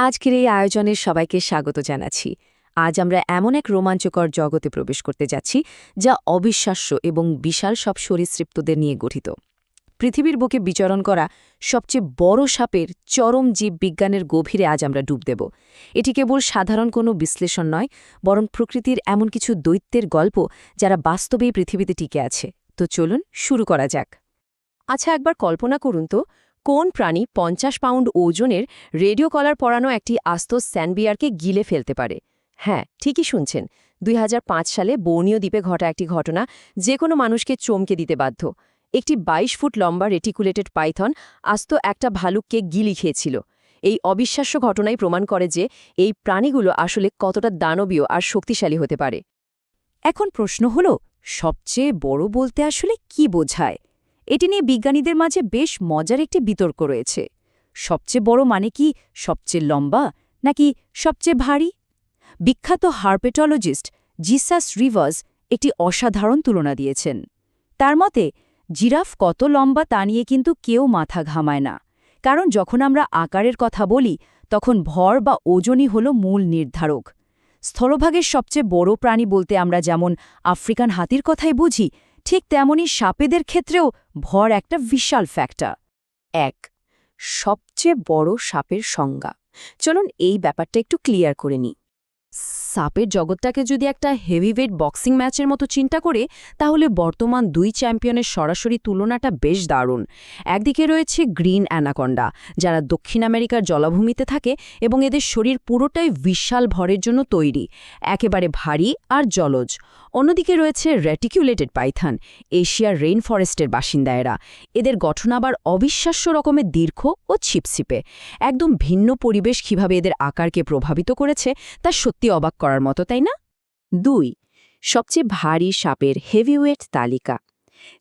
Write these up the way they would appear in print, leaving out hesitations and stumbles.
আজকের এই আয়োজনের সবাইকে স্বাগত জানাচ্ছি। আজ আমরা এমন এক রোমাঞ্চকর জগতে প্রবেশ করতে যাচ্ছি যা অবিশ্বাস্য এবং বিশাল সব সরীসৃপ্তদের নিয়ে গঠিত। পৃথিবীর বুকে বিচরণ করা সবচেয়ে বড় সাপের চরম জীববিজ্ঞানের গভীরে আজ আমরা ডুব দেব। এটি কেবল সাধারণ কোনো বিশ্লেষণ নয়, বরং প্রকৃতির এমন কিছু দৈত্যের গল্প যারা বাস্তবেই পৃথিবীতে টিকে আছে। তো চলুন শুরু করা যাক। আচ্ছা, একবার কল্পনা করুন তো, কোন প্রাণী ৫০ পাউন্ড ওজনের রেডিও কলার পরানো একটি আস্ত স্যান্ডবিয়ারকে গিলে ফেলতে পারে? হ্যাঁ, ঠিকই শুনছেন। ২০০৫ সালে বোর্নিও দ্বীপে ঘটা একটি ঘটনা যে কোনো মানুষকে চমকে দিতে বাধ্য। একটি ২২ ফুট লম্বা রেটিকুলেটেড পাইথন আস্ত একটা ভালুককে গিলি খেয়েছিল। এই অবিশ্বাস্য ঘটনাই প্রমাণ করে যে এই প্রাণীগুলো আসলে কতটা দানবীয় আর শক্তিশালী হতে পারে। এখন প্রশ্ন হল, সবচেয়ে বড় বলতে আসলে কি বোঝায়? এটি নিয়ে বিজ্ঞানীদের মাঝে বেশ মজার একটি বিতর্ক রয়েছে। সবচেয়ে বড় মানে কি সবচেয়ে লম্বা, নাকি সবচেয়ে ভারী? বিখ্যাত হার্পেটোলজিস্ট জিসাস রিভার্স একটি অসাধারণ তুলনা দিয়েছেন। তার মতে, জিরাফ কত লম্বা তা নিয়ে কিন্তু কেউ মাথা ঘামায় না, কারণ যখন আমরা আকারের কথা বলি তখন ভর বা ওজনই হল মূল নির্ধারক। স্থলভাগের সবচেয়ে বড় প্রাণী বলতে আমরা যেমন আফ্রিকান হাতির কথাই বুঝি, ঠিক তেমনি সাপেদের ক্ষেত্রেও ভর একটা বিশাল ফ্যাক্টর। ১. সবচেয়ে বড় সাপের সংজ্ঞা। চলুন এই ব্যাপারটা একটু ক্লিয়ার করে নিই। সাপের জগৎটাকে যদি একটা হেভিওয়েট বক্সিং ম্যাচের মতো চিন্তা করে, তাহলে বর্তমান দুই চ্যাম্পিয়নের সরাসরি তুলনাটা বেশ দারুণ। একদিকে রয়েছে গ্রিন অ্যানাকন্ডা, যারা দক্ষিণ আমেরিকার জলাভূমিতে থাকে এবং এদের শরীর পুরোটাই বিশাল ভরের জন্য তৈরি, একেবারে ভারী আর জলজ। অন্যদিকে রয়েছে রেটিকুলেটেড পাইথন, এশিয়ার রেইন ফরেস্টের বাসিন্দা এরা। এদের গঠন আবার অবিশ্বাস্য রকমের দীর্ঘ ও ছিপছিপে। একদম ভিন্ন পরিবেশ কিভাবে এদের আকারকে প্রভাবিত করেছে তা সত্যি অবাক করার মতো, তাই না? ২. সবচেয়ে ভারী সাপের হেভিওয়েট তালিকা।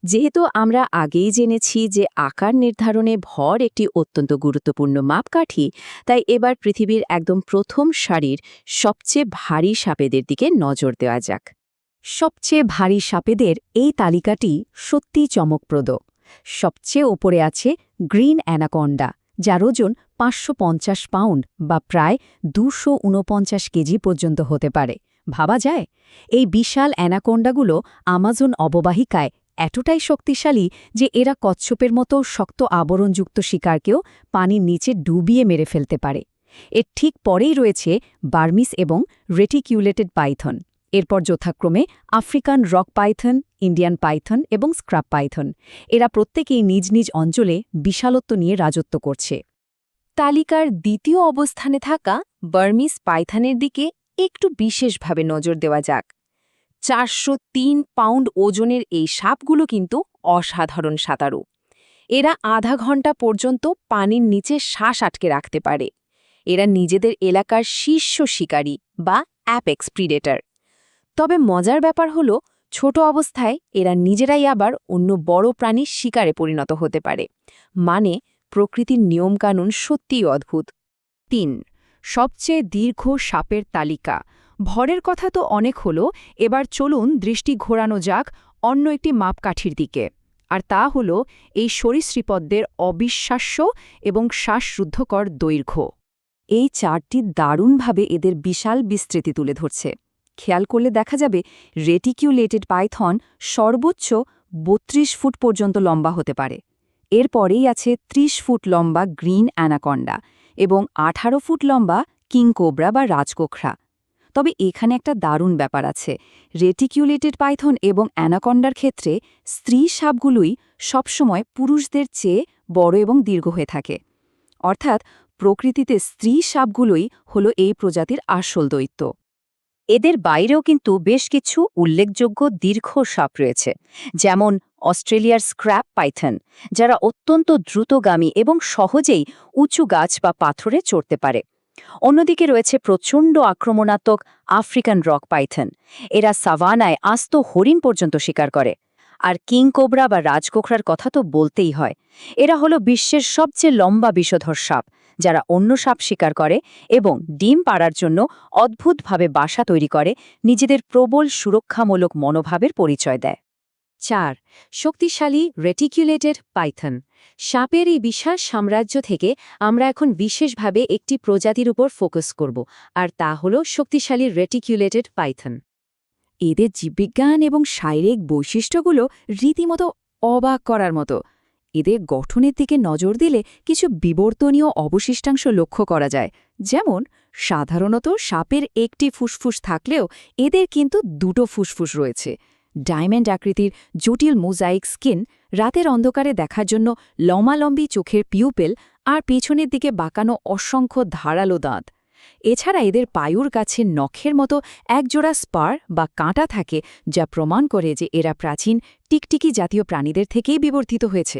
যেহেতু আমরা আগেই জেনেছি যে আকার নির্ধারণে ভর একটি অত্যন্ত গুরুত্বপূর্ণ মাপকাঠি, তাই এবার পৃথিবীর একদম প্রথম সারির সবচেয়ে ভারী সাপেদের দিকে নজর দেওয়া যাক। সবচেয়ে ভারী সাপেদের এই তালিকাটি সত্যিই চমকপ্রদ। সবচেয়ে ওপরে আছে গ্রিন অ্যানাকন্ডা, যার ওজন ৫৫০ পাউন্ড বা প্রায় ২৪৯ কেজি পর্যন্ত হতে পারে। ভাবা যায়, এই বিশাল অ্যানাকন্ডাগুলো আমাজন অববাহিকায় এতটাই শক্তিশালী যে এরা কচ্ছপের মতো শক্ত আবরণযুক্ত শিকারকেও পানির নিচে ডুবিয়ে মেরে ফেলতে পারে। এর ঠিক পরেই রয়েছে বার্মিস এবং রেটিকিউলেটেড পাইথন। এরপর যথাক্রমে African rock Python, Indian Python এবং স্ক্রাব পাইথন। এরা প্রত্যেকেই নিজ নিজ অঞ্চলে বিশালত্ব নিয়ে রাজত্ব করছে। তালিকার দ্বিতীয় অবস্থানে থাকা বার্মিস পাইথনের দিকে একটু বিশেষভাবে নজর দেওয়া যাক। ৪০৩ পাউন্ড ওজনের এই সাপগুলো কিন্তু অসাধারণ সাঁতারু। এরা আধা ঘন্টা পর্যন্ত পানির নিচে শ্বাস আটকে রাখতে পারে। এরা নিজেদের এলাকার শীর্ষ শিকারী বা অ্যাপেক্স প্রিডেটর। তবে মজার ব্যাপার হলো, ছোট অবস্থায় এরা নিজেরাই আবার অন্য বড় প্রাণীর শিকারে পরিণত হতে পারে। মানে, প্রকৃতির নিয়মকানুন সত্যিই অদ্ভুত। ৩. সবচেয়ে দীর্ঘ সাপের তালিকা। ভরের কথা তো অনেক হলো, এবার চলুন দৃষ্টি ঘোরানো যাক অন্য একটি মাপকাঠির দিকে। আর তা হল এই সরীসৃপদের অবিশ্বাস্য এবং শ্বাসরুদ্ধকর দৈর্ঘ্য। এই চারটি দারুণভাবে এদের বিশাল বিস্তৃতি তুলে ধরছে। খেয়াল করলে দেখা যাবে রেটিকিউলেটেড পাইথন সর্বোচ্চ ৩২ ফুট পর্যন্ত লম্বা হতে পারে। এরপরেই আছে ৩০ ফুট লম্বা গ্রিন অ্যানাকন্ডা এবং ১৮ ফুট লম্বা কিংকোবরা বা রাজকোখরা। তবে এখানে একটা দারুণ ব্যাপার আছে। রেটিকিউলেটেড পাইথন এবং অ্যানাকন্ডার ক্ষেত্রে স্ত্রী সাপগুলোই সবসময় পুরুষদের চেয়ে বড় এবং দীর্ঘ হয়ে থাকে। অর্থাৎ প্রকৃতিতে স্ত্রী সাপগুলোই হল এই প্রজাতির আসল দৈত্য। এদের বাইরেও কিন্তু বেশ কিছু উল্লেখযোগ্য দীর্ঘ সাপ রয়েছে, যেমন অস্ট্রেলিয়ার স্ক্র্যাব পাইথন, যারা অত্যন্ত দ্রুতগামী এবং সহজেই উঁচু গাছ বা পাথরে চড়তে পারে। অন্যদিকে রয়েছে প্রচণ্ড আক্রমণাত্মক আফ্রিকান রক পাইথন। এরা সাভানায় আস্ত হরিণ পর্যন্ত শিকার করে। আর কিংকোবরা বা রাজকোখরার কথা তো বলতেই হয়। এরা হলো বিশ্বের সবচেয়ে লম্বা বিষধর সাপ, যারা অন্য সাপ শিকার করে এবং ডিম পাড়ার জন্য অদ্ভুতভাবে বাসা তৈরি করে নিজেদের প্রবল সুরক্ষামূলক মনোভাবের পরিচয় দেয়। 4. শক্তিশালী রেটিকুলেটেড পাইথন। সাপের এই বিশাল সাম্রাজ্য থেকে আমরা এখন বিশেষভাবে একটি প্রজাতির উপর ফোকাস করব, আর তা হল শক্তিশালী রেটিকুলেটেড পাইথন। এদের জীববিজ্ঞান এবং শারীরিক বৈশিষ্ট্যগুলো রীতিমতো অবাক করার মতো। এদের গঠনের দিকে নজর দিলে কিছু বিবর্তনীয় অবশিষ্টাংশ লক্ষ্য করা যায়, যেমন সাধারণত সাপের একটি ফুসফুস থাকলেও এদের কিন্তু দুটো ফুসফুস রয়েছে। ডায়মন্ড আকৃতির জটিল মোজাইক স্কিন, রাতের অন্ধকারে দেখার জন্য লম্বালম্বি চোখের পিউপেল আর পেছনের দিকে বাঁকানো অসংখ্য ধারালো দাঁত। এছাড়া এদের পায়ুর কাছে নখের মতো একজোড়া স্পার বা কাঁটা থাকে, যা প্রমাণ করে যে এরা প্রাচীন টিকটিকি জাতীয় প্রাণীদের থেকেই বিবর্তিত হয়েছে।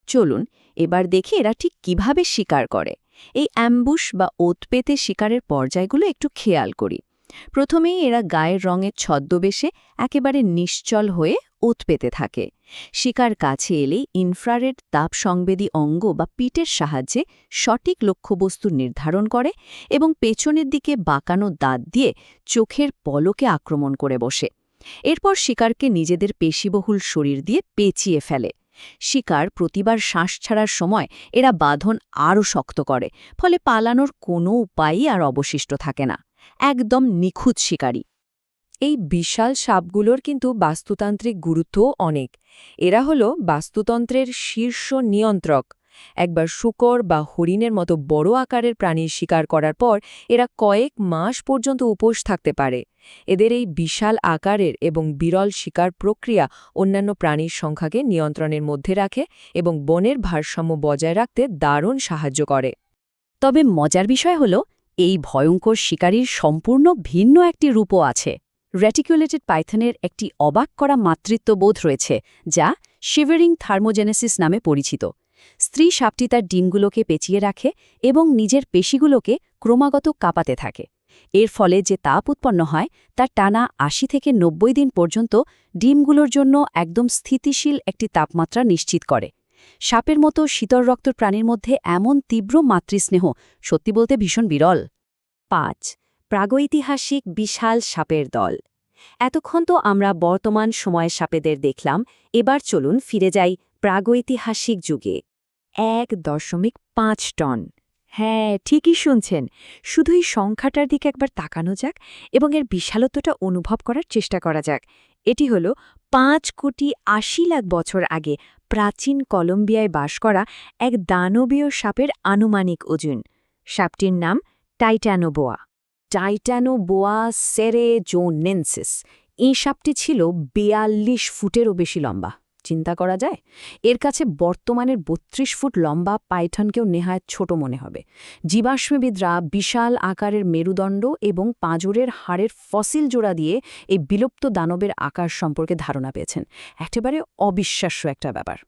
চলুন এবার দেখি এরা ঠিক কিভাবে শিকার করে। এই অ্যাম্বুশ বা ওত পেতে শিকারের পর্যায়গুলো একটু খেয়াল করি। প্রথমেই এরা গায়ের রঙের ছদ্মবেশে একেবারে নিশ্চল হয়ে ওত পেতে থাকে। শিকার কাছে এলেই ইনফ্রারেড তাপ সংবেদী অঙ্গ বা পিটের সাহায্যে সঠিক লক্ষ্যবস্তু নির্ধারণ করে এবং পেছনের দিকে বাঁকানো দাঁত দিয়ে চোখের পলকে আক্রমণ করে বসে। এরপর শিকারকে নিজেদের পেশিবহুল শরীর দিয়ে পেঁচিয়ে ফেলে। শিকার প্রতিবার শ্বাস ছাড়ার সময় এরা বাঁধন আরও শক্ত করে, ফলে পালানোর কোনো উপায়ই আর অবশিষ্ট থাকে না। একদম নিখুঁত শিকারী। এই বিশাল সাপগুলোর কিন্তু বাস্তুতান্ত্রিক গুরুত্বও অনেক। এরা হল বাস্তুতন্ত্রের শীর্ষ নিয়ন্ত্রক। একবার শূকর বা হরিণের মতো বড় আকারের প্রাণীর শিকার করার পর এরা কয়েক মাস পর্যন্ত উপোস থাকতে পারে। এদের এই বিশাল আকারের এবং বিরল শিকার প্রক্রিয়া অন্যান্য প্রাণীর সংখ্যাকে নিয়ন্ত্রণের মধ্যে রাখে এবং বনের ভারসাম্য বজায় রাখতে দারুণ সাহায্য করে। তবে মজার বিষয় হল, এই ভয়ঙ্কর শিকারীর সম্পূর্ণ ভিন্ন একটি রূপও আছে। রেটিকুলেটেড পাইথনের একটি অবাক করা মাতৃত্ববোধ রয়েছে, যা শিভারিং থার্মোজেনেসিস নামে পরিচিত। স্ত্রী সাপটি তার ডিমগুলোকে পেঁচিয়ে রাখে এবং নিজের পেশিগুলোকে ক্রমাগত কাঁপাতে থাকে। এর ফলে যে তাপ উৎপন্ন হয় তা টানা ৮০ থেকে ৯০ দিন পর্যন্ত ডিমগুলোর জন্য একদম স্থিতিশীল একটি তাপমাত্রা নিশ্চিত করে। সাপের মতো শীতল রক্তর প্রাণীর মধ্যে এমন তীব্র মাতৃস্নেহ সত্যি বলতে ভীষণ বিরল। ৫. প্রাগৈতিহাসিক বিশাল সাপের দল। এতক্ষণ তো আমরা বর্তমান সময়ের সাপেদের দেখলাম, এবার চলুন ফিরে যাই প্রাগৈতিহাসিক যুগে। ১.৫ টন। হ্যাঁ, ঠিকই শুনছেন। শুধু এই সংখ্যাটার দিকে একবার তাকানো যাক এবং এর বিশালত্বটা অনুভব করার চেষ্টা করা যাক। এটি হল ৫,৮০,০০,০০০ বছর আগে প্রাচীন কলম্বিয়ায় বাস করা এক দানবীয় সাপের আনুমানিক ওজন। সাপটির নাম টাইটানোবোয়া। টাইটানোবোয়া সেরেজোনেন্সিস। এই সাপটি ছিল ৪২ ফুটেরও বেশি লম্বা। চিন্তা করা যায়? এর কাছে বর্তমানের ৩২ ফুট লম্বা পাইথনকেও নেহায় ছোট মনে হবে। জীবাশ্মবিদরা বিশাল আকারের মেরুদণ্ড এবং পাঁজরের হাড়ের ফসিল জোড়া দিয়ে এই বিলুপ্ত দানবের আকার সম্পর্কে ধারণা পেয়েছেন। একেবারে অবিশ্বাস্য একটা ব্যাপার।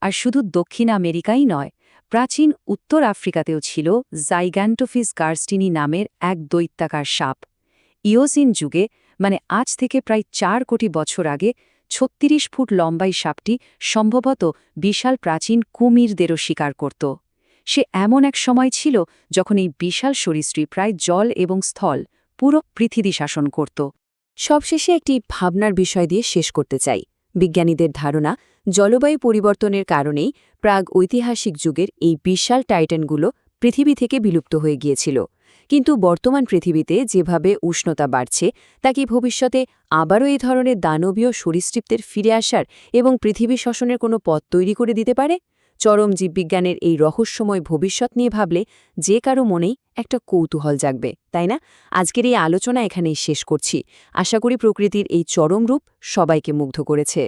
আর শুধু দক্ষিণ আমেরিকাই নয়, প্রাচীন উত্তর আফ্রিকাতেও ছিল জাইগ্যান্টোফিস গার্স্টিনি নামের এক দৈত্যাকার সাপ। ইওসিন যুগে, মানে আজ থেকে প্রায় ৪ কোটি বছর আগে, ৩৬ ফুট লম্বাই সাপটি সম্ভবত বিশাল প্রাচীন কুমিরদেরও শিকার করত। সে এমন এক সময় ছিল যখন এই বিশাল সরীসৃপ প্রায় জল এবং স্থল পুরো পৃথিবী শাসন করত। সবশেষে একটি ভাবনার বিষয় দিয়ে শেষ করতে চাই। বিজ্ঞানীদের ধারণা, জলবায়ু পরিবর্তনের কারণেই প্রাগ ঐতিহাসিক যুগের এই বিশাল টাইটানগুলো পৃথিবী থেকে বিলুপ্ত হয়ে গিয়েছিল। কিন্তু বর্তমান পৃথিবীতে যেভাবে উষ্ণতা বাড়ছে, তা কি ভবিষ্যতে আবারও এই ধরনের দানবীয় সরীসৃপদের ফিরে আসার এবং পৃথিবী শাসনের কোনো পথ তৈরি করে দিতে পারে? চরম জীববিজ্ঞানের এই রহস্যময় ভবিষ্যৎ নিয়ে ভাবলে যে কারো মনেই একটা কৌতূহল জাগবে, তাই না? আজকের এই আলোচনা এখানেই শেষ করছি। আশা করি প্রকৃতির এই চরম রূপ সবাইকে মুগ্ধ করেছে।